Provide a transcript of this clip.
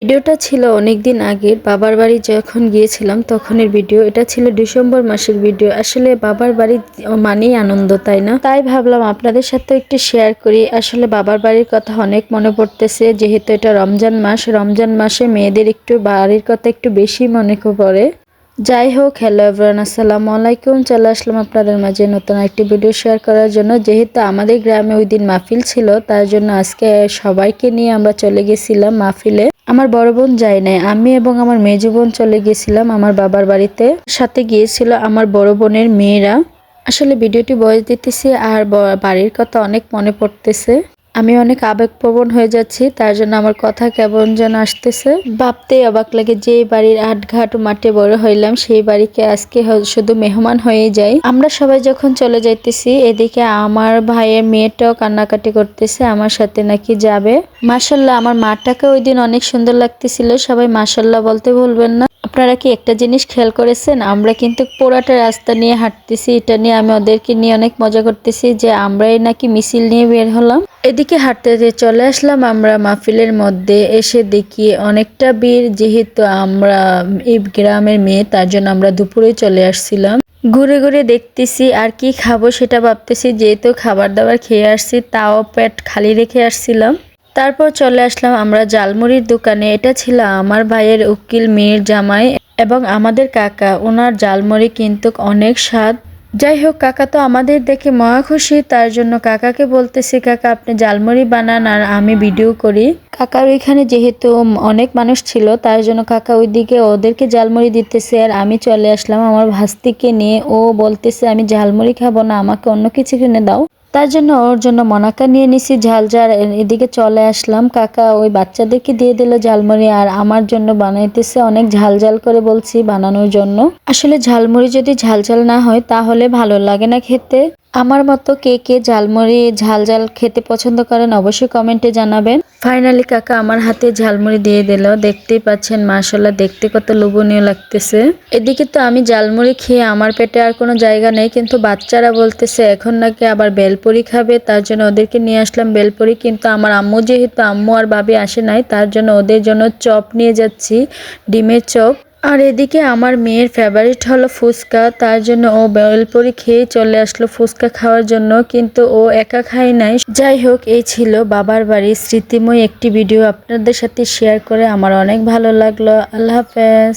ভিডিওটা ছিল অনেকদিন আগের বাবার বাড়ি যখন গিয়েছিলাম তখনের ভিডিও। এটা ছিল ডিসেম্বর মাসের ভিডিও। আসলে বাবার বাড়ি মানেই আনন্দ, তাই না? তাই ভাবলাম আপনাদের সাথে একটু শেয়ার করি। আসলে বাবার বাড়ির কথা অনেক মনে পড়তেছে, যেহেতু এটা রমজান মাস। রমজান মাসে মেয়েদের একটু বাড়ির কথা একটু বেশি মনে পড়ে। যাই হোক, হ্যালো এভরিওয়ান, আসসালামু আলাইকুম। চলে আসলাম আপনাদের মাঝে নতুন একটি ভিডিও শেয়ার করার জন্য। যেহেতু আমাদের গ্রামে ওই দিন মাহফিল ছিল, তার জন্য আজকে সবাইকে নিয়ে আমরা চলে গেছিলাম মাহফিলে। আমার বড় বোন যায় নাই, আমি এবং আমার মেজো বোন চলে গেছিলাম আমার বাবার বাড়িতে। সাথে গিয়েছিল আমার বড় বোনের মেয়েরা। আসলে ভিডিওটি ভয়েস দিতেছি আর বাড়ির কথা অনেক মনে পড়তেছে। আমি অনেক আবেগপ্রবণ হয়ে যাচ্ছি, তার জন্য আমার কথা কেমন যেন আসতেছে। ভাবতেই অবাক লাগে যে বাড়ির আটঘাট মাঠে বড় হইলাম, সেই বাড়িকে আজকে শুধু মেহমান হয়ে যাই। আমরা সবাই যখন চলে যাইতেছি, এদিকে আমার ভাইয়ের মেয়েটাও কান্নাকাটি করতেছে, আমার সাথে নাকি যাবে। মাশাল্লাহ, আমার মাটাকে ওই দিন অনেক সুন্দর লাগতেছিল। সবাই মাশাল্লাহ বলতে ভুলবেন না। আপনারা কি একটা জিনিস খেয়াল করেছেন? আমরা কিন্তু পোড়াটা রাস্তা নিয়ে হাঁটতেছি, এটা নিয়ে আমি ওদেরকে নিয়ে অনেক মজা করতেছি যে আমরাই নাকি মিছিল নিয়ে বের হলাম। এদিকে হাঁটতে চলে আসলাম আমরা মাহফিলের মধ্যে। এসে দেখি অনেকটা ভিড়, যেহেতু আমরা এই গ্রামের মেয়ে, তার জন্য আমরা দুপুরে চলে আসছিলাম। ঘুরে ঘুরে দেখতেছি আর কি খাবো সেটা ভাবতেছি, যেহেতু খাবার দাবার খেয়ে আসছি, তাও পেট খালি রেখে আসছিলাম। তারপর চলে আসলাম আমরা জালমুড়ির দোকানে। এটা ছিল আমার ভাইয়ের উকিল মেয়ের জামাই এবং আমাদের কাকা। ওনার জালমুড়ি কিন্তু অনেক স্বাদ। যাই হোক, কাকা তো আমাদের দেখে মহা খুশি, তার জন্য কাকাকে বলতেছি, কাকা আপনি জালমুড়ি বানান আর আমি ভিডিও করি। কাকার ওইখানে যেহেতু অনেক মানুষ ছিল, তার জন্য কাকা ওইদিকে ওদেরকে জালমুড়ি দিতেছে আর আমি চলে আসলাম আমার ভাস্তিকে নিয়ে। ও বলতেছে আমি ঝালমুড়ি খাবো না, আমাকে অন্য কিছু কিনে দাও। তার জন্য ওর জন্য মনাকা নিয়ে নিছি ঝাল ঝাল। এদিকে চলে আসলাম, কাকা ওই বাচ্চাদেরকে দিয়ে দিল ঝালমুড়ি আর আমার জন্য বানাইতেছে অনেক ঝাল ঝাল করে, বলছি বানানোর জন্য। আসলে ঝালমুড়ি যদি ঝাল ঝাল না হয় তাহলে ভালো লাগে না খেতে। আমার মতো কে কে ঝালমুড়ি ঝাল ঝাল খেতে পছন্দ করেন অবশ্যই কমেন্টে জানাবেন। ফাইনালি কাকা আমার হাতে ঝালমুড়ি দিয়ে দিল। দেখতেই পাচ্ছেন মাশাআল্লাহ, দেখতে কত লোভনীয় লাগতেছে। এদিকে তো আমি ঝালমুড়ি খেয়ে আমার পেটে আর কোনো জায়গা নেই, কিন্তু বাচ্চারা বলতেছে এখন নাকি আবার বেলপুরি খাবে, তার জন্য ওদেরকে নিয়ে আসলাম বেলপুরি। কিন্তু আমার আম্মু, যেহেতু আম্মু আর ভাবি আসে নাই, তার জন্য ওদের জন্য চপ নিয়ে যাচ্ছি, ডিমের চপ। আর এদিকে আমার মেয়ের ফেভারিট হলো ফুচকা, তার জন্য ও বেলপুরি খেয়ে চলে আসলো ফুচকা খাওয়ার জন্য, কিন্তু ও একা খায় নাই। যাই হোক, এই ছিল বাবার বাড়ির স্মৃতিময় একটি ভিডিও। আপনাদের সাথে শেয়ার করে আমার অনেক ভালো লাগলো। আল্লাহ হাফেজ।